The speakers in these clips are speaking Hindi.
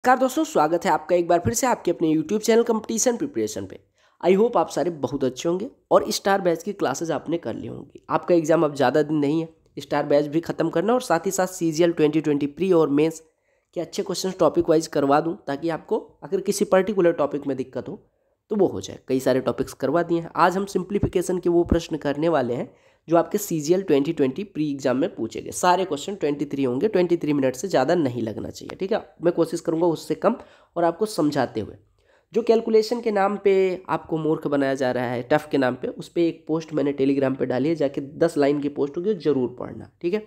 नमस्कार दोस्तों, स्वागत है आपका एक बार फिर से आपके अपने YouTube चैनल कंपटीशन प्रिपरेशन पे। आई होप आप सारे बहुत अच्छे होंगे और स्टार बैच की क्लासेस आपने कर ली होंगी। आपका एग्जाम अब ज़्यादा दिन नहीं है, स्टार बैच भी खत्म करना और साथ ही साथ CGL 2020 प्री और मेंस के अच्छे क्वेश्चन टॉपिक वाइज करवा दूं, ताकि आपको अगर किसी पर्टिकुलर टॉपिक में दिक्कत हो तो वो हो जाए। कई सारे टॉपिक्स करवा दिए हैं। आज हम सिंप्लीफिकेशन के वो प्रश्न करने वाले हैं जो आपके CGL 2020 प्री एग्जाम में पूछे गए। सारे क्वेश्चन 23 होंगे, 23 मिनट से ज़्यादा नहीं लगना चाहिए, ठीक है। मैं कोशिश करूँगा उससे कम और आपको समझाते हुए। जो कैलकुलेशन के नाम पे आपको मूर्ख बनाया जा रहा है, टफ के नाम पे, उस पर एक पोस्ट मैंने टेलीग्राम पे डाली है, जाके 10 लाइन की पोस्ट होगी, जरूर पढ़ना, ठीक है।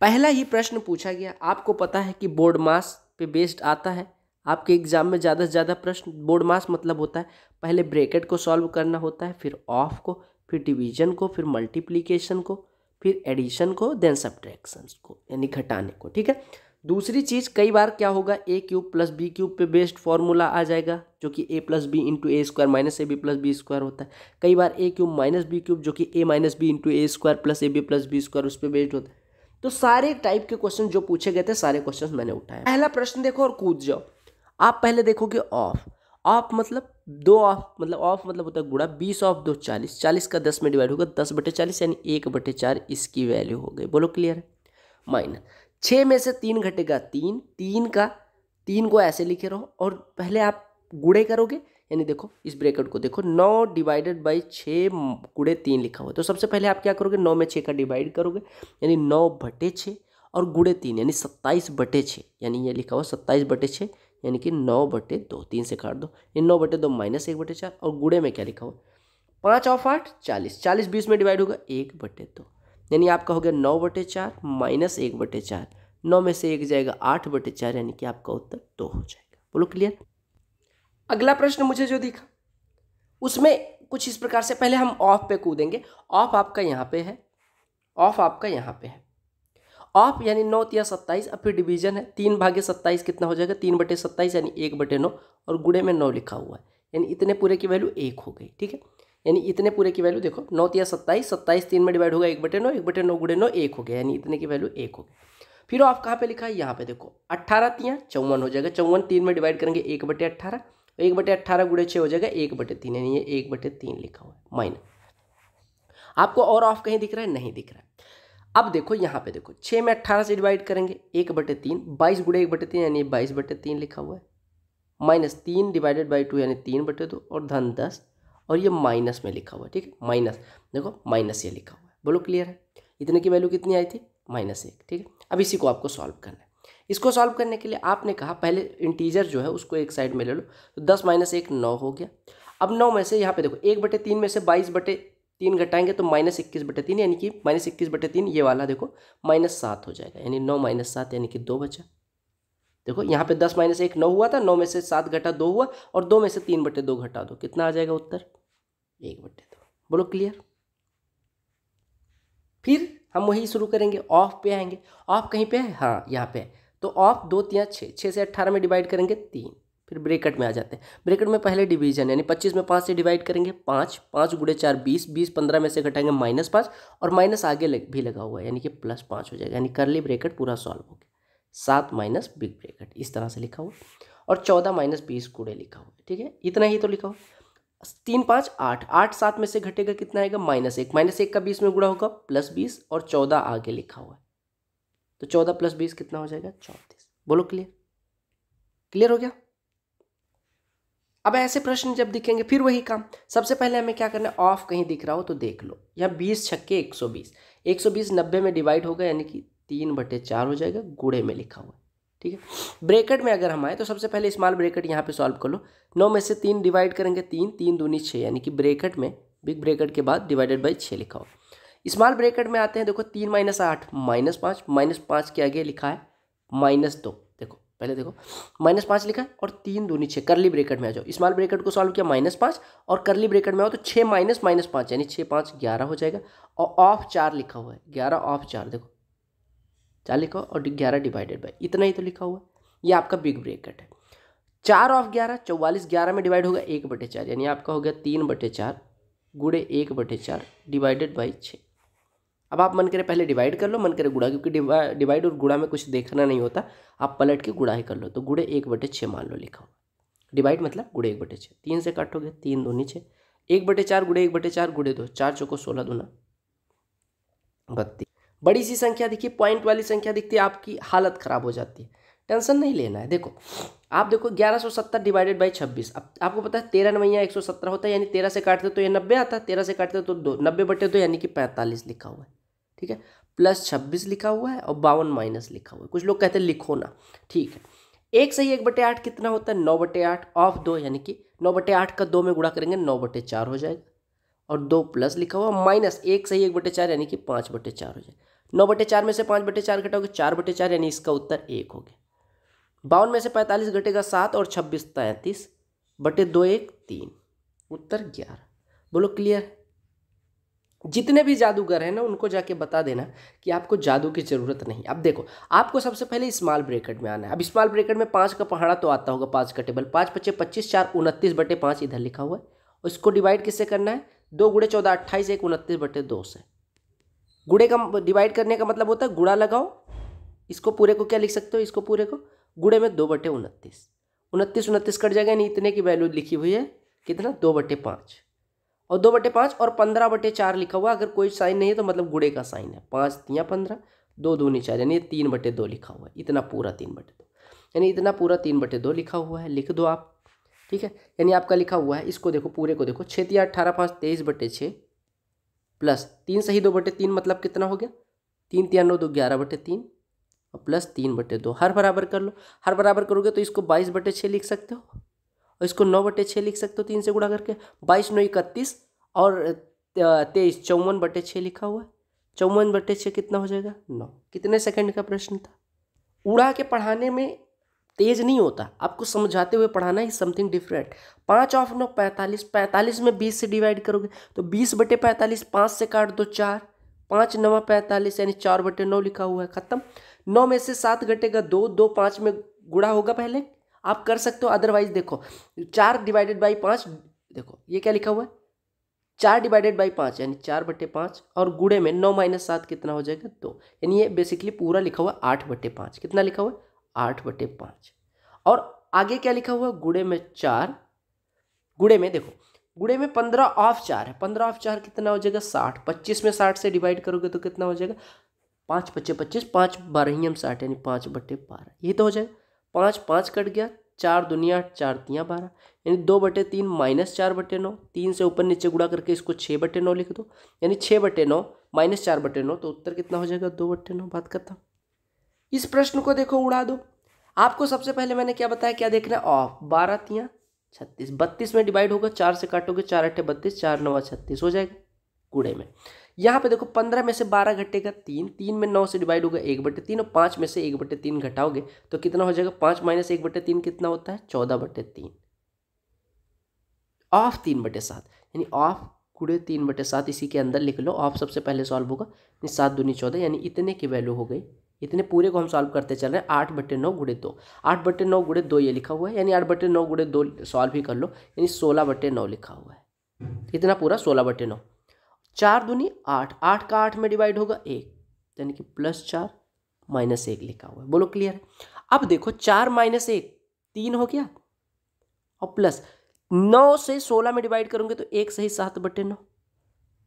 पहला ही प्रश्न पूछा गया, आपको पता है कि बोर्ड मास पे बेस्ड आता है। आपके एग्जाम में ज़्यादा से ज़्यादा प्रश्न बोर्ड मास मतलब होता है पहले ब्रैकेट को सॉल्व करना होता है, फिर ऑफ को, फिर डिवीजन को, फिर मल्टीप्लिकेशन को, फिर एडिशन को, देन सब्ट्रैक्शन को, यानी घटाने को, ठीक है। दूसरी चीज़, कई बार क्या होगा, A cube plus B cube पे बेस्ड फॉर्मूला आ जाएगा, जो कि A plus B into A square minus A B plus B square होता है। कई बार A cube minus B cube, जो कि A minus B into A square plus A B plus B square, उस पर बेस्ड होता है। तो सारे टाइप के क्वेश्चन जो पूछे गए थे, सारे क्वेश्चन मैंने उठाए। पहला प्रश्न देखो और कूद जाओ। आप पहले देखोगे ऑफ। ऑफ मतलब दो ऑफ, मतलब ऑफ मतलब होता है गुणा। 20 ऑफ 2 40, 40 का 10 में डिवाइड होगा, 10/40 यानी 1/4 इसकी वैल्यू हो गई। बोलो क्लियर है। माइनस 6 में से 3 घटेगा 3, 3 को ऐसे लिखे रहो और पहले आप गुणे करोगे, यानी देखो इस ब्रैकेट को देखो, 9 डिवाइडेड बाई 6 गुणे 3 लिखा हुआ है। तो सबसे पहले आप क्या करोगे, 9 में 6 का डिवाइड करोगे, यानी 9/6 और गुणे 3 यानी 27/6, यानी ये लिखा हुआ 27/6, यानी कि 9/2, 3 से काट दो, ये 9/2 माइनस 1/4 और गुणे में क्या लिखा हुआ 5 ऑफ 8 40, 40 20 में डिवाइड होगा 1/2, यानी आपका हो गया 9/4 माइनस 1/4, 9 में से 1 जाएगा 8/4, यानी कि आपका उत्तर 2 हो जाएगा। बोलो क्लियर। अगला प्रश्न मुझे जो दिखा उसमें कुछ इस प्रकार से, पहले हम ऑफ पे कूदेंगे। ऑफ आपका यहाँ पे है, ऑफ आपका यहाँ पे है। ऑफ यानी 9 या 27, अब फिर डिवीजन है, 3/27 कितना हो जाएगा, 3/27 यानी 1/9 और गुणे में 9 लिखा हुआ है, यानी इतने पूरे की वैल्यू 1 हो गई, ठीक है। यानी इतने पूरे की वैल्यू देखो, 9 या 27, 27 3 में डिवाइड होगा 1/9, 1/9 गुणे 9 1 हो गया, यानी इतने की वैल्यू 1 हो गई। फिर ऑफ कहाँ पे लिखा है, यहाँ पे देखो, 18 3 54 हो जाएगा, 54 3 में डिवाइड करेंगे 1/18, 1/18 गुणे 6 हो जाएगा 1/3, यानी ये 1/3 लिखा हुआ है। माइनस, आपको और ऑफ कहीं दिख रहा है, नहीं दिख रहा है। अब देखो यहाँ पे देखो, 6 में 18 से डिवाइड करेंगे 1/3, 22 गुणे 1/3 यानी 22/3 लिखा हुआ है। माइनस 3 डिवाइडेड बाई 2 यानी 3/2 और धन 10, और ये माइनस में लिखा हुआ है, ठीक है। माइनस देखो, माइनस ये लिखा हुआ है। बोलो क्लियर है। इतने की वैल्यू कितनी आई थी, -1, ठीक है। अब इसी को आपको सॉल्व करना है। इसको सॉल्व करने के लिए आपने कहा पहले इंटीजर जो है उसको एक साइड में ले लो, तो 10 - 1 9 हो गया। अब 9 में से यहाँ पे देखो 1/3 में से 22/3 घटाएंगे तो -21/3, यानी कि -21/3 ये वाला देखो -7 हो जाएगा, यानी 9 - 7 यानी कि 2 बचा। देखो यहाँ पे 10 - 1 9 हुआ था, 9 में से 7 घटा 2 हुआ, और 2 में से 3/2 घटा दो, कितना आ जाएगा उत्तर 1/2। बोलो क्लियर। फिर हम वही शुरू करेंगे, ऑफ पे आएंगे। ऑफ कहीं पे है, हाँ यहाँ पे है। तो ऑफ 2 3 6, 6 से 18 में डिवाइड करेंगे 3, फिर ब्रैकेट में आ जाते हैं। ब्रैकेट में पहले डिवीजन, यानी 25 में 5 से डिवाइड करेंगे 5, 5 गुणे 4 20, 20 15 में से घटाएंगे -5 और माइनस आगे भी लगा हुआ है, यानी कि +5 हो जाएगा, यानी करली ब्रैकेट पूरा सॉल्व हो गया। 7 माइनस बिग ब्रैकेट इस तरह से लिखा हुआ, और 14 - 20 गुणे लिखा हुआ, ठीक है। इतना ही तो लिखा हुआ। 3 5 8, 8 7 में से घटेगा कितना आएगा, -1, -1 का 20 में गुणा होगा +20 और 14 आगे लिखा हुआ है, तो 14 + 20 कितना हो जाएगा 34। बोलो क्लियर। क्लियर हो गया। अब ऐसे प्रश्न जब दिखेंगे फिर वही काम, सबसे पहले हमें क्या करना है, ऑफ कहीं दिख रहा हो तो देख लो। यहाँ 20 छक्के 120, 120 90 में डिवाइड होगा, यानी कि 3/4 हो जाएगा, गुणे में लिखा हुआ है, ठीक है। ब्रैकेट में अगर हम आए तो सबसे पहले स्मॉल ब्रैकेट यहाँ पे सॉल्व कर लो। 9 में से 3 डिवाइड करेंगे 3, 3 दूनी 6, यानी कि ब्रैकेट में बिग ब्रैकेट के बाद डिवाइडेड बाई 6 लिखा हुआ। स्मॉल ब्रैकेट में आते हैं, देखो 3 - 8 -5, -5 के आगे लिखा है -2। देखो पहले देखो -5 लिखा है और 3 दूनी 6, करली ब्रैकेट में आ जाओ। स्मॉल ब्रैकेट को सॉल्व किया -5 और करली ब्रैकेट में आओ तो 6 - -5 यानी 6 5 11 हो जाएगा, और ऑफ 4 लिखा हुआ है, 11 ऑफ 4 देखो 4 लिखा हुआ और 11 डिवाइडेड बाई, इतना ही तो लिखा हुआ है। ये आपका बिग ब्रैकेट है। 4 ऑफ 11 44, 11 में डिवाइड होगा 1/4, यानी आपका हो गया 3/4 गुणे 1/4 डिवाइडेड बाई 6, अब आप मन करे पहले डिवाइड कर लो, मन करे गुणा, क्योंकि डिवाइड और गुणा में कुछ देखना नहीं होता, आप पलट के गुणा ही कर लो। तो गुणे 1/6 मान लो लिखा हुआ, डिवाइड मतलब गुणे 1/6, 3 से काटोगे 3 दूनी 6, 1/4 गुणे 1/4 गुणे 2, 4 चौको 16 दूना 32। बड़ी सी संख्या दिखी, पॉइंट वाली संख्या दिखती है, आपकी हालत खराब हो जाती है। टेंशन नहीं लेना है। देखो आप देखो 1170 डिवाइडेड बाई 26, अब आपको पता है 13 9 117 होता है, यानी 13 से काटते तो ये 90 आता है, 13 से काटते तो 2, 90/2 यानी कि 45 लिखा हुआ है। ठीक है, प्लस 26 लिखा हुआ है और 52 माइनस लिखा हुआ है। कुछ लोग कहते हैं लिखो ना, ठीक है। 1 सही 1/8 कितना होता है? 9/8 ऑफ 2, यानी कि 9/8 का 2 में गुणा करेंगे 9/4 हो जाएगा, और 2 प्लस लिखा हुआ माइनस 1 सही 1/4 यानी कि 5/4 हो जाएगा। 9/4 में से 5/4 घटाओगे 4/4, यानी इसका उत्तर 1 हो गया। 52 में से 45 घटेगा 7 और 26 33/2 1 3, उत्तर 11। बोलो क्लियर? जितने भी जादूगर हैं ना उनको जाके बता देना कि आपको जादू की जरूरत नहीं। अब देखो आपको सबसे पहले स्मॉल ब्रैकेट में आना है। अब स्मॉल ब्रैकेट में 5 का पहाड़ा तो आता होगा, 5 का टेबल, 5 × 5 = 25, 4 29/5 इधर लिखा हुआ है, और इसको डिवाइड किससे करना है? 2 × 14 = 28, 1 29/2 से। गुणे का डिवाइड करने का मतलब होता है गुणा लगाओ, इसको पूरे को क्या लिख सकते हो? इसको पूरे को गुणे में 2/29, 29 कट जाएगा, यानी इतने की वैल्यू लिखी हुई है कितना? 2/5, और 2/5 और 15/4 लिखा हुआ। अगर कोई साइन नहीं है तो मतलब गुणे का साइन है। 5 × 15, 2 दूनी 4, यानी 3/2 लिखा हुआ है, इतना पूरा 3/2, यानी इतना पूरा 3/2 लिखा हुआ है, लिख दो आप। ठीक है, यानी आपका लिखा हुआ है, इसको देखो पूरे को देखो, 6 × 18 5 23/6 प्लस 3 सही 2/3 मतलब कितना हो गया? 3 × 9 2 11/3 और प्लस 3/2। हर बराबर कर लो, हर बराबर करोगे तो इसको 22/6 लिख सकते हो, और इसको 9/6 लिख सकते हो 3 से गुणा करके। 22 9 31 और 23 54/6 लिखा हुआ है। 54/6 कितना हो जाएगा? 9। कितने सेकंड का प्रश्न था? उड़ा के पढ़ाने में तेज नहीं होता, आपको समझाते हुए पढ़ाना ही समथिंग डिफरेंट। 5 ऑफ 9 45, 45 में 20 से डिवाइड करोगे तो 20/45, 5 से काट दो 4, 5 × 9 45, यानी 4/9 लिखा हुआ है, खत्म। 9 में से 7 घटेगा 2, 2 5 में गुणा होगा पहले, आप कर सकते हो, अदरवाइज देखो 4 डिवाइडेड बाई 5, देखो ये क्या लिखा हुआ है? 4 डिवाइडेड बाई 5 यानी 4/5, और गुणे में 9 - 7 कितना हो जाएगा? 2, यानी ये बेसिकली पूरा लिखा हुआ 8/5। कितना लिखा हुआ? 8/5। और आगे क्या लिखा हुआ? गुणे में 4, गुणे में देखो, गुणे में 15 ऑफ 4 है, 15 ऑफ 4 कितना हो जाएगा? 60। 25 में 60 से डिवाइड करोगे तो कितना हो जाएगा? 5 × 5 = 25, 5 12 60, यानी 5/12, ये तो हो जाएगा। 5 5 कट गया, 4 दूनी 8, 4 3 12, यानी 2/3 माइनस 4/9, 3 से ऊपर नीचे गुणा करके इसको 6/9 लिख दो, यानी 6/9 माइनस 4/9, तो उत्तर कितना हो जाएगा? 2/9। बात खत्म। इस प्रश्न को देखो उड़ा दो। आपको सबसे पहले मैंने क्या बताया, क्या देखना है? ऑफ। 12 × 36, 32 में डिवाइड होगा, 4 से काटोगे, 4 × 8 = 32, 4 × 9 = 36 हो जाएगा गुणे में। यहाँ पे देखो 15 में से 12 घटेगा 3, 3 में 9 से डिवाइड होगा 1/3, और 5 में से 1/3 घटाओगे तो कितना हो जाएगा? 5 - 1/3 कितना होता है? 14/3, ऑफ 3/7, यानी ऑफ गुणे 3/7 इसी के अंदर लिख लो। ऑफ सबसे पहले सॉल्व होगा, यानी 7 दूनी 14, यानी इतने की वैल्यू हो गई। इतने पूरे को हम सॉल्व करते चल रहे हैं। 8/9 गुणे 2, 8/9 गुणे 2 ये लिखा हुआ है, यानी 8/9 गुणे 2 सॉल्व ही कर लो, यानी 16/9 लिखा हुआ है। इतना पूरा 16/9। 4 दूनी 8, 8 का 8 में डिवाइड होगा 1, यानी कि +4 - 1 लिखा हुआ है। बोलो क्लियर है? अब देखो 4 - 1 3 हो गया, और प्लस 9 से 16 में डिवाइड करोगे तो 1 सही 7/9,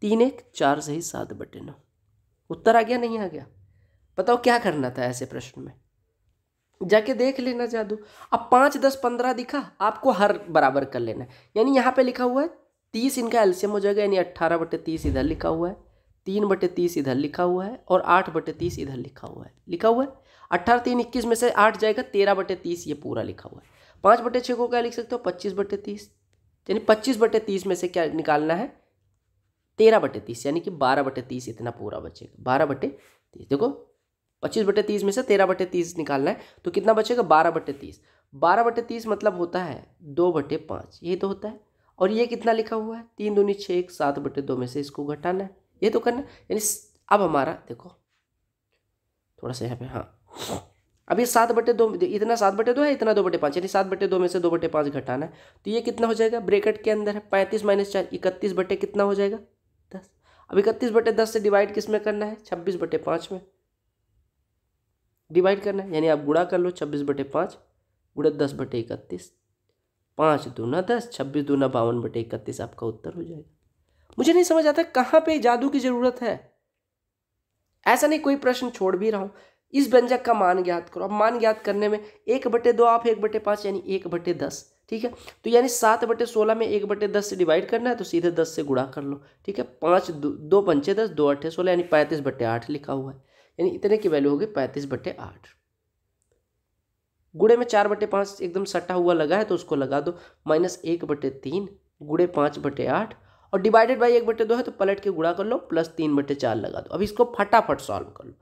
3 1 4 सही 7/9। उत्तर आ गया? नहीं आ गया? बताओ क्या करना था ऐसे प्रश्न में? जाके देख लेना जादू। अब 5 10 15 दिखा, आपको हर बराबर कर लेना है, यानी यहाँ पे लिखा हुआ है 30, इनका एलसीएम हो जाएगा, यानी 18/30 इधर लिखा हुआ है, 3/30 इधर लिखा हुआ है, और 8/30 इधर लिखा हुआ है। 18 3 21 में से 8 जाएगा, 13/30 ये पूरा लिखा हुआ है। 5/6 को क्या लिख सकते हो? 25/30, यानी 25/30 में से क्या निकालना है? 13/30, यानी कि 12/30 इतना पूरा बचेगा। 12/30 देखो, 25/30 में से 13/30 निकालना है तो कितना बचेगा? 12/30। 12/30 मतलब होता है 2/5, ये तो होता है। और ये कितना लिखा हुआ है? 3 दूनी 6, 7/2 में से इसको घटाना है, ये तो करना है। यानी अब हमारा देखो थोड़ा सा यहाँ पे, हाँ, अब ये 7/2, इतना 7/2 है, इतना 2/5, यानी 7/2 में से 2/5 घटाना है, तो ये कितना हो जाएगा? ब्रैकेट के अंदर है 35 - 4 31 बटे कितना हो जाएगा? 10। अब 31/10 से डिवाइड किस में करना है, 26/5 में डिवाइड करना है, यानी आप गुणा कर लो 26/5 गुणा 10/31, 5 दूना 10, 26 दूना 52/31 आपका उत्तर हो जाएगा। मुझे नहीं समझ आता कहाँ पे जादू की जरूरत है। ऐसा नहीं कोई प्रश्न छोड़ भी रहा हूं, इस व्यंजक का मान ज्ञात करो। अब मान ज्ञात करने में 1/2 आप 1/5 यानी 1/10, ठीक है। तो यानी 7/16 में 1/10 से डिवाइड करना है, तो सीधे 10 से गुणा कर लो, ठीक है। 5 2 पंचे 10, 2 8 16 यानी 35/8 लिखा हुआ है, यानी इतने की वैल्यू होगी 35/8। गुणे में 4/5 एकदम सटा हुआ लगा है तो उसको लगा दो, -1/3 गुणे 5/8 और डिवाइडेड बाई 1/2 है तो पलट के गुणा कर लो, प्लस 3/4 लगा दो। अब इसको फटाफट सॉल्व कर लो,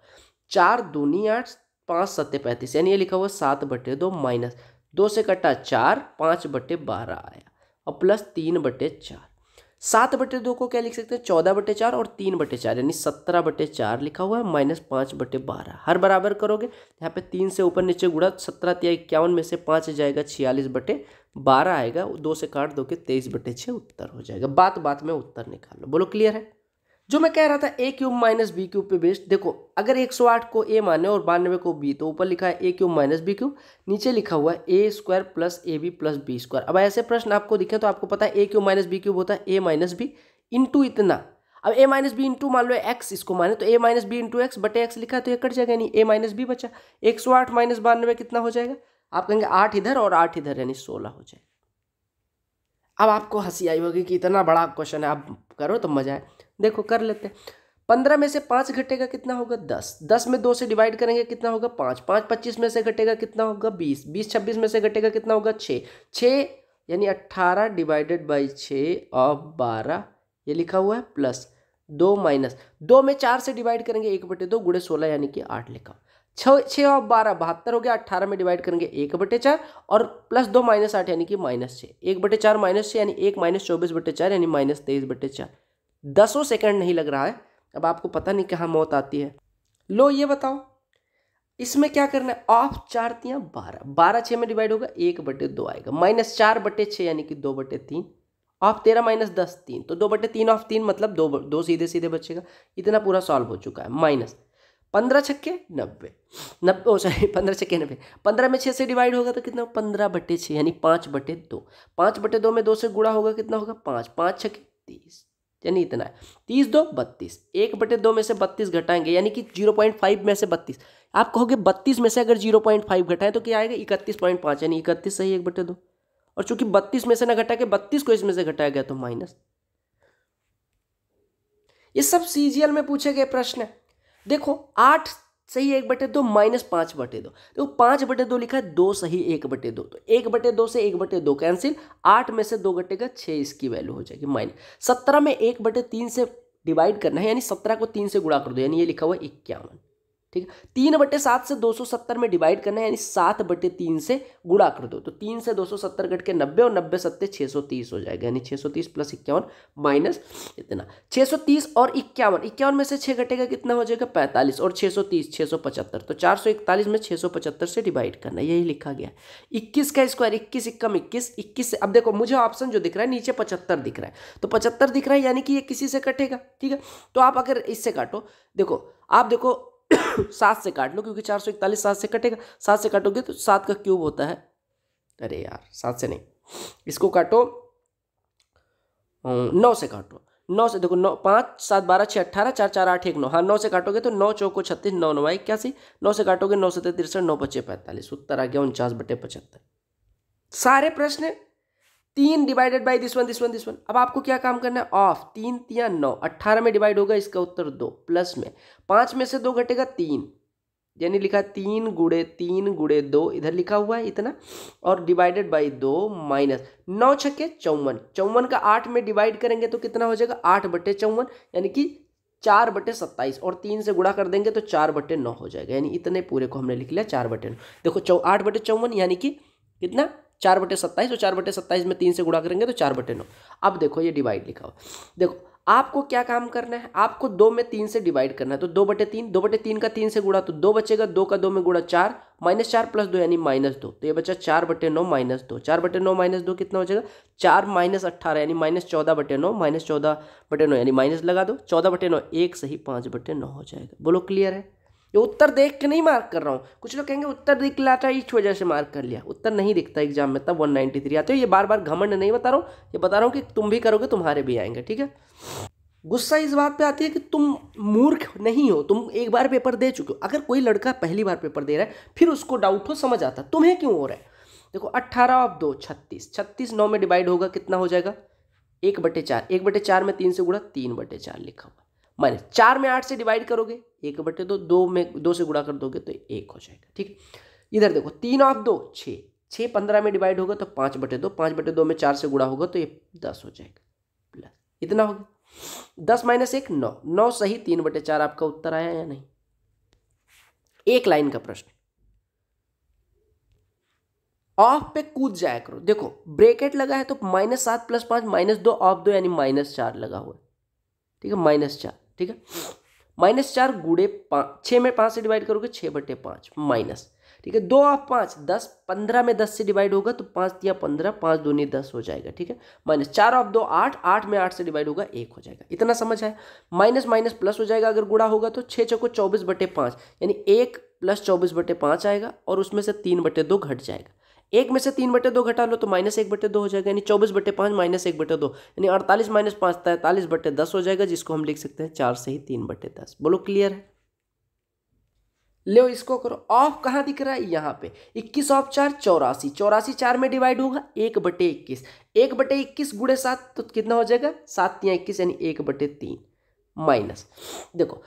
4 दूनी 8, 5 7 35 यानी ये लिखा हुआ 7/2 माइनस 2 से कटा 4, 5/12 आया और प्लस 3/4। 7/2 को क्या लिख सकते हैं, 14/4 और 3/4 यानी 17/4 लिखा हुआ है, माइनस 5/12। हर बराबर करोगे, यहाँ पे 3 से ऊपर नीचे गुणा, 17×51 में से 5 जाएगा, 46/12 आएगा, 2 से काट दो के 23/6 उत्तर हो जाएगा। बात बात में उत्तर निकाल लो। बोलो क्लियर है। जो मैं कह रहा था a³ माइनस b³ पे बेस्ड, देखो अगर 108 को a माने और 92 को b, तो ऊपर लिखा है a³ माइनस b³, नीचे लिखा हुआ है a² plus ab plus b²। अब ऐसे प्रश्न आपको दिखे तो आपको पता है a³ माइनस b³ होता है a माइनस b इंटू इतना। अब a माइनस बी इंटू मान लो x इसको माने तो a minus B into X बटे x लिखा है तो ये कट जाएगा, यानी a माइनस b बचा। 108 माइनस 92 कितना हो जाएगा, आप कहेंगे 8 इधर और 8 इधर यानी 16 हो जाएगा। अब आपको हंसी आई होगी कि इतना बड़ा क्वेश्चन है, आप करो तो मजा है। देखो कर लेते हैं। 15 में से 5 घटेगा कितना होगा, 10। 10 में 2 से डिवाइड करेंगे कितना होगा, 5। 5 25 में से घटेगा कितना होगा, 20। 20 26 में से घटेगा कितना होगा, 6। 6 यानी 18 डिवाइडेड बाई 6 और 12 ये लिखा हुआ है, प्लस 2 माइनस 2 में 4 से डिवाइड करेंगे 1/2 गुणे 16 यानी कि 8 लिखा। 6 और 12 72 हो गया। 18 में डिवाइड करेंगे 1/4 और प्लस 2 माइनस 8 यानी कि -6। 1/4 -6 यानी 1 माइनस 24/4 यानी -23/4। 10 सेकंड नहीं लग रहा है। अब आपको पता नहीं कहाँ मौत आती है। लो ये बताओ इसमें क्या करना है, ऑफ 4 तियां 12, 12 6 में डिवाइड होगा 1/2 आएगा, -4/6 यानी कि 2/3, ऑफ 13 माइनस 10 3, तो 2/3 ऑफ 3 मतलब 2 सीधे सीधे बचेगा। इतना पूरा सॉल्व हो चुका है। माइनस 15 छक्के 90, 15 छक्के 90, 15 में 6 से डिवाइड होगा तो कितना, 15/6 यानी 5/2। 5/2 में 2 से गुणा होगा कितना होगा, 5। 5 छक्के 30 यानी इतना है। 30 2 32, 1/2 में से 32 घटाएंगे यानी कि 0.5 में से 32। आप कहोगे 32 में से अगर 0.5 घटाएं तो क्या आएगा, 31.5 यानी 31 सही 1/2। और चूंकि 32 में से ना घटा के 32 को इसमें से घटाया गया तो माइनस। ये सब सीजीएल में पूछे गए प्रश्न है। देखो 8 सही 1/2 माइनस 5/2, तो 5/2 लिखा है, 2 सही 1/2, तो 1/2 से 1/2 कैंसिल, 8 में से 2 घटेगा 6, इसकी वैल्यू हो जाएगी माइनस। 17 में 1/3 से डिवाइड करना है यानी 17 को 3 से गुणा कर दो यानी ये लिखा हुआ 51, ठीक है। 3/7 से 270 में डिवाइड करना है यानी 7/3 से गुणा कर दो, तो 3 से 270 घट के 90 और 90 7 630 हो जाएगा, यानी 630 प्लस 51 माइनस इतना। 630 और 51, 51 में से 6 घटेगा कितना हो जाएगा, 45 और 630 675, तो 441 में 675 से डिवाइड करना, यही लिखा गया। 21 का स्क्वायर 21 एकम 21, 21 से अब देखो मुझे ऑप्शन जो दिख रहा है नीचे 75 दिख रहा है, तो 75 दिख रहा है यानी कि ये किसी से कटेगा, ठीक है। तो आप अगर इससे काटो, देखो आप देखो 7 से काट लो क्योंकि 441 7 से कटेगा, 7 से काटोगे तो 7 का क्यूब होता है, अरे यार 7 से नहीं, इसको काटो 9 से काटो, 9 से देखो 9 5 7 12 6 18 4 4 8 1 9, हाँ 9 से काटोगे तो 9 चौको 36 9 9 81, 9 से काटोगे 9 से 63 9 5 45, उत्तर आ गया 49/75। सारे प्रश्न 3 डिवाइडेड बाई दिस वन। अब आपको क्या काम करना है, ऑफ 3 तियां 9, 18 में डिवाइड होगा, इसका उत्तर 2, प्लस में 5 में से 2 घटेगा 3 यानी लिखा 3 गुणे 2 इधर लिखा हुआ है इतना, और डिवाइडेड बाई 2 माइनस 9 छक्के 54, 54 का 8 में डिवाइड करेंगे तो कितना हो जाएगा 8/54 यानी कि 4/27, और 3 से गुणा कर देंगे तो 4/9 हो जाएगा, यानी इतने पूरे को हमने लिख लिया 4/9। देखो 8/54 यानी कि कितना 4/27, और 4/27 में 3 से गुणा करेंगे तो 4/9। अब देखो ये डिवाइड लिखा हुआ, देखो आपको क्या काम करना है, आपको 2 में 3 से डिवाइड करना है, तो 2/3, 2/3 का 3 से गुणा तो 2 बचेगा, 2 का 2 में गुणा 4, -4 + 2 यानी -2, तो ये बचा 4/9 -2, 4/9 -2 कितना हो जाएगा, 4 - 18 यानी -14/9, -14/9 यानी माइनस लगा दो, 14/9 1 सही 5/9 हो जाएगा। बोलो क्लियर है? ये उत्तर देख के नहीं मार्क कर रहा हूँ, कुछ लोग कहेंगे उत्तर दिख लाता है इस वजह से मार्क कर लिया, उत्तर नहीं दिखता एग्जाम में तब 193 आते हो। ये बार बार घमंड नहीं बता रहा हूँ, ये बता रहा हूँ कि तुम भी करोगे तुम्हारे भी आएंगे, ठीक है। गुस्सा इस बात पे आती है कि तुम मूर्ख नहीं हो, तुम एक बार पेपर दे चुके हो। अगर कोई लड़का पहली बार पेपर दे रहा है फिर उसको डाउट हो, समझ आता तुम्हें क्यों हो रहा है। देखो 18 और 2 36, 36 9 में डिवाइड होगा कितना हो जाएगा, 1/4, 1/4 में 3 से गुणा 3/4 लिखा हुआ, माइनस 4 में 8 से डिवाइड करोगे 1/2, 2 में 2 से गुणा कर दोगे तो 1 हो जाएगा, ठीक। इधर देखो 3 और 2 6, 6 15 में डिवाइड होगा तो 5/2, 5/2 में 4 से गुणा होगा तो ये 10 हो जाएगा, प्लस इतना हो गया। 10 - 1 9, 9 सही 3/4 आपका उत्तर आया या नहीं। एक लाइन का प्रश्न, ऑफ पे कूद जाया करो। देखो ब्रैकेट लगा है तो -7 + 5 -2 ऑफ 2 यानी -4 लगा हुआ है, ठीक है, -4, ठीक है। -4 गुणे 5, 6 में 5 से डिवाइड करोगे 6/5 माइनस, ठीक है। 2 ऑफ 5 10, 15 में 10 से डिवाइड होगा तो 5 × 15, 5 दूनी 10 हो जाएगा, ठीक है। -4 ऑफ 2 8, 8 में 8 से डिवाइड होगा 1 हो जाएगा, इतना समझ आया। माइनस माइनस प्लस हो जाएगा, अगर गुणा होगा तो 6 चौको 24/5 यानी 1 + 24/5 आएगा और उसमें से 3/2 घट जाएगा। 1 में से 3/2 घटा लो तो -1/2 हो जाएगा, यानी 24/5 -1/2 यानी 48 - 5 43/10 हो जाएगा, जिसको हम लिख सकते हैं 4 से ही 3/10। बोलो क्लियर है? लो इसको करो, ऑफ कहाँ दिख रहा है, यहाँ पे 21 ऑफ 4 84, 84 4 में डिवाइड होगा 1/21, 1/21 गुणे 7 तो कितना हो जाएगा, 7 × 21 यानी 1/3 माइनस। देखो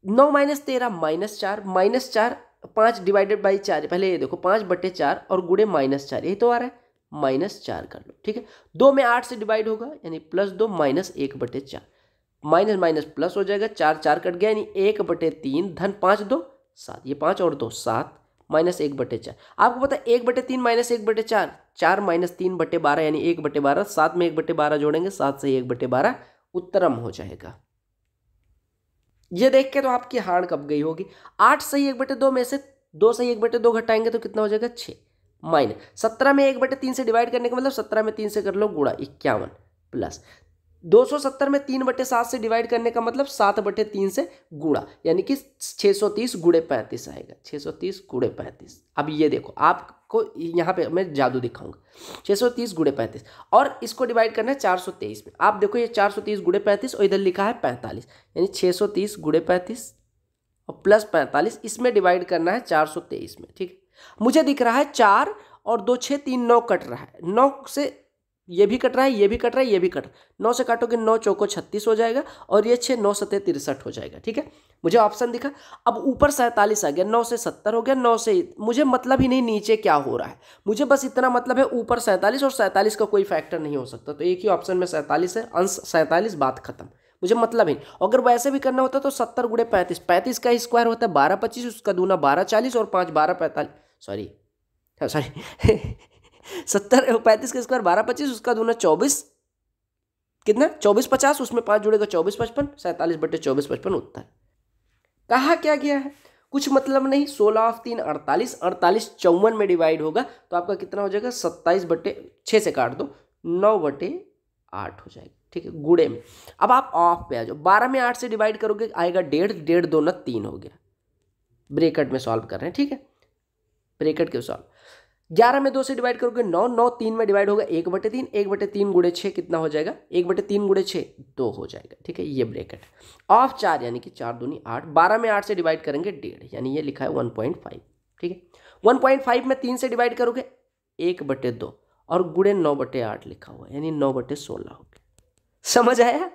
9 - 13 -4, -4 5 डिवाइडेड बाई 4, पहले ये देखो 5/4 और गुणे -4, यही तो आ रहा है, -4 कर लो, ठीक है। 2 में 8 से डिवाइड होगा यानी +2 -1/4, माइनस माइनस प्लस हो जाएगा, 4 4 कट गया यानी 1/3 धन 5 2 7, ये 5 और 2 7 -1/4। आपको पता है 1/3 -1/4, 4 -3/12 यानी 1/12, 7 में 1/12 जोड़ेंगे 7 से 1/12 उत्तरम हो जाएगा। ये देख के तो आपकी हाड़ कब गई होगी। 8 सही 1/2 में से 2 सही 1/2 घटाएंगे तो कितना हो जाएगा 6, माइनस 17 में 1/3 से डिवाइड करने का मतलब 17 में 3 से कर लो गुणा 51, प्लस 270 में 3/7 से डिवाइड करने का मतलब 7/3 से गुणा, यानी कि 630 गुणे 35 आएगा, 630 गुणे 35। अब ये देखो आपको यहाँ पे मैं जादू दिखाऊंगा, 630 गुणे 35 और इसको डिवाइड करना है 423 में। आप देखो ये 430 गुणे 35 और इधर लिखा है 45, यानी 630 गुणे 35 और प्लस 45, इसमें डिवाइड करना है 423 में, ठीक है। मुझे दिख रहा है 4 और 2 6 3 9 कट रहा है, 9 से ये भी कट रहा है, ये भी कट रहा है, ये भी कट रहा है, 9 से काटोगे 9 चौको 36 हो जाएगा और ये 6 9 7 63 हो जाएगा, ठीक है। मुझे ऑप्शन दिखा, अब ऊपर 47 आ गया, 9 से 70 हो गया, 9 से मुझे मतलब ही नहीं नीचे क्या हो रहा है, मुझे बस इतना मतलब है ऊपर 47 और 47 का कोई फैक्टर नहीं हो सकता, तो एक ही ऑप्शन में 47 है, अंश 47, बात खत्म, मुझे मतलब ही। अगर वैसे भी करना होता तो 70 गुणे 35, 35 का स्क्वायर होता है 12 25, उसका दूना 12 40 और 5 12 45, सॉरी 70 35 का स्क्वायर 12 25, उसका दूना 24, कितना 24 50, उसमें 5 जुड़ेगा 24 55, 47/24 55 उत्तर। कहा क्या गया है, कुछ मतलब नहीं। 16 ऑफ 3 48, 48 54 में डिवाइड होगा तो आपका कितना हो जाएगा 27/6 से काट दो 9/8 हो जाएगा, ठीक है, गुणे में। अब आप ऑफ पे आ जाओ, 12 में 8 से डिवाइड करोगे आएगा 1.5, 1.5 2 9 3 हो गया, ब्रैकेट में सॉल्व कर रहे हैं, ठीक है, ब्रैकेट के सॉल्व। 11 में 2 से डिवाइड करोगे 9, 9 3 में डिवाइड होगा 1/3, 1/3 गुणे 6 कितना हो जाएगा, 1/3 गुणे 6 2 हो जाएगा, ठीक है, ये ब्रैकेट। ऑफ 4 यानी कि 4 दूनी 8, 12 में 8 से डिवाइड करेंगे 1.5, यानी ये लिखा है 1.5, ठीक है। 1.5 में 3 से डिवाइड करोगे 1/2 और गुणे 9/8 लिखा हुआ है, यानी 9/16 हो गया। समझ आया?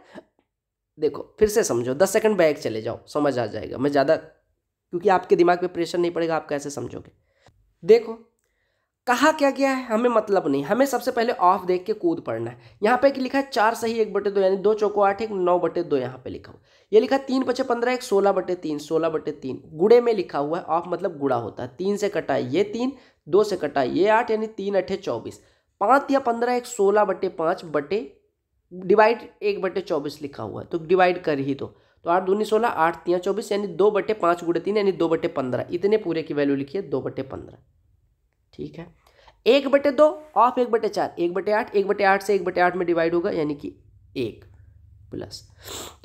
देखो फिर से समझो, 10 सेकंड बैक चले जाओ, समझ आ जाएगा। मैं ज़्यादा, क्योंकि आपके दिमाग पे प्रेशर नहीं पड़ेगा, आप कैसे समझोगे। देखो कहा क्या गया है, हमें मतलब नहीं, हमें सबसे पहले ऑफ देख के कूद पड़ना है। यहाँ पे लिखा है 4 सही 1/2 यानी 2 चौको 8 1 9/2 यहाँ पे लिखा हुआ। ये लिखा है 3 × 5 = 15 1 16/3, 16/3 गुणे में लिखा हुआ है, ऑफ मतलब गुणा होता है। 3 से कटा ये 3, 2 से कटा ये 8 यानी 3 8 24, 5 या 15 1 16/5 बटे डिवाइड 1/24 लिखा हुआ है तो डिवाइड कर ही दो। तो 8 दूनी 16, 8 तियाँ 24 यानी 2/5 गुणे 3 यानी 2/15। इतने पूरे की वैल्यू लिखिए 2/15। ठीक है। 1/2 ऑफ 1/4, 1/8, 1/8 से 1/8 में डिवाइड होगा यानी कि 1 प्लस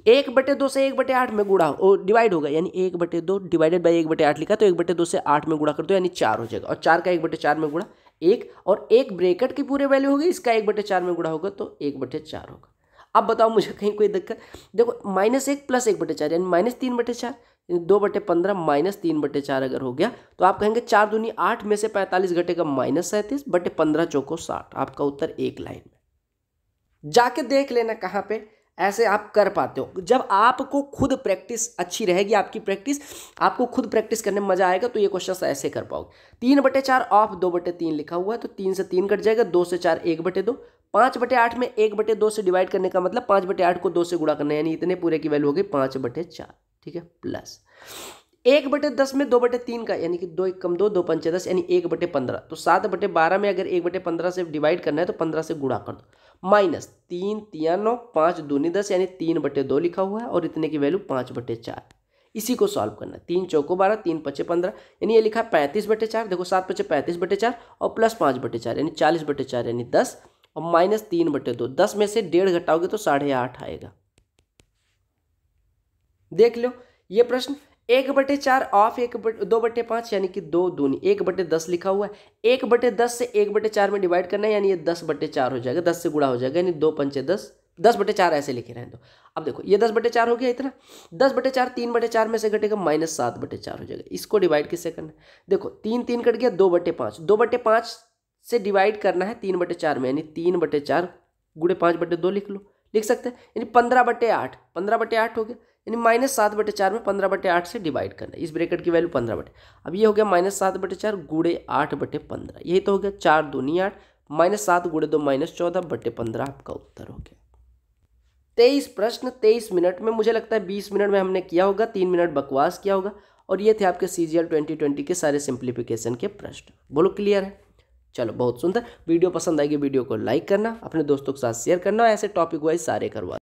1/2 से 1/8 में गुणा डिवाइड होगा यानी 1/2 डिवाइडेड बाई 1/8 लिखा तो 1/2 से 8 में गुणा कर दो यानी 4 हो जाएगा। और 4 का 1/4 में गुणा 1 और 1 ब्रैकेट की पूरे वैल्यू होगी, इसका 1/4 में गुणा होगा तो 1/4 होगा। अब बताओ मुझे कहीं कोई दिक्कत? देखो -1 प्लस 1/4 यानी -3/4, 2/15 -3/4 अगर हो गया तो आप कहेंगे 4 दूनी 8 में से 45 घटेगा -37 बटे 15 चौको 60। आपका उत्तर एक लाइन में। जाके देख लेना कहाँ पे ऐसे आप कर पाते हो। जब आपको खुद प्रैक्टिस अच्छी रहेगी, आपकी प्रैक्टिस आपको खुद प्रैक्टिस करने में मजा आएगा तो ये क्वेश्चन ऐसे कर पाओगे। 3/4 ऑफ 2/3 लिखा हुआ है तो 3 से 3 कट जाएगा, 2 से 4 1/2, 5/8 में 1/2 से डिवाइड करने का मतलब 5/8 को 2 से गुणा करना है यानी इतने पूरे की वैल्यू हो गई 5/4। ठीक है। प्लस 1/10 में 2/3 का यानी कि 2 1 कम 2, 2 5 10 यानी 1/15। तो 7/12 में अगर 1/15 से डिवाइड करना है तो 15 से गुणा कर दो। माइनस 3 तियाँ 9, 5 दूनी 10 यानी 3/2 लिखा हुआ है और इतने की वैल्यू 5/4। इसी को सॉल्व करना है। 3 चौको 12, 3 पचे 15 यानी ये लिखा 35/4। देखो 7 पचे 35/4 और प्लस 5/4 यानी 40/4 यानी 10 और माइनस 3/2। 10 में से 1.5 घटाओगे तो 8.5 आएगा। देख लो ये प्रश्न 1/4 ऑफ 2/5 यानी कि 2 दूनी 1/10 लिखा हुआ है। 1/10 से 1/4 में डिवाइड करना है यानी ये 10/4 हो जाएगा, 10 से गुणा हो जाएगा यानी 2 पंचे 10, 10/4 ऐसे लिखे रहने दो। अब देखो ये 10/4 हो गया इतना, 10/4 3/4 में से घटेगा -7/4 हो जाएगा। इसको डिवाइड किससे करना है? देखो 3 3 कट गया, 2/5, 2/5 से डिवाइड करना है 3/4 में यानी 3/4 गुणे 5/2 लिख सकते हैं यानी 15/8, 15/8 हो गया यानी -7/4 में 15/8 से डिवाइड करना है। इस ब्रैकेट की वैल्यू 15 अब ये हो गया -7/4 गुणे 8/15। यही तो हो गया 4 दूनी 8 -7 गुणे 2 -14/15 आपका उत्तर हो गया। 23 प्रश्न 23 मिनट में, मुझे लगता है 20 मिनट में हमने किया होगा, 3 मिनट बकवास किया होगा। और ये थे आपके CGL 2020 के सारे सिंप्लीफिकेशन के प्रश्न। बोलो क्लियर है? चलो बहुत सुंदर। वीडियो पसंद आएगी वीडियो को लाइक करना, अपने दोस्तों के साथ शेयर करना और ऐसे टॉपिक वाइज सारे करवा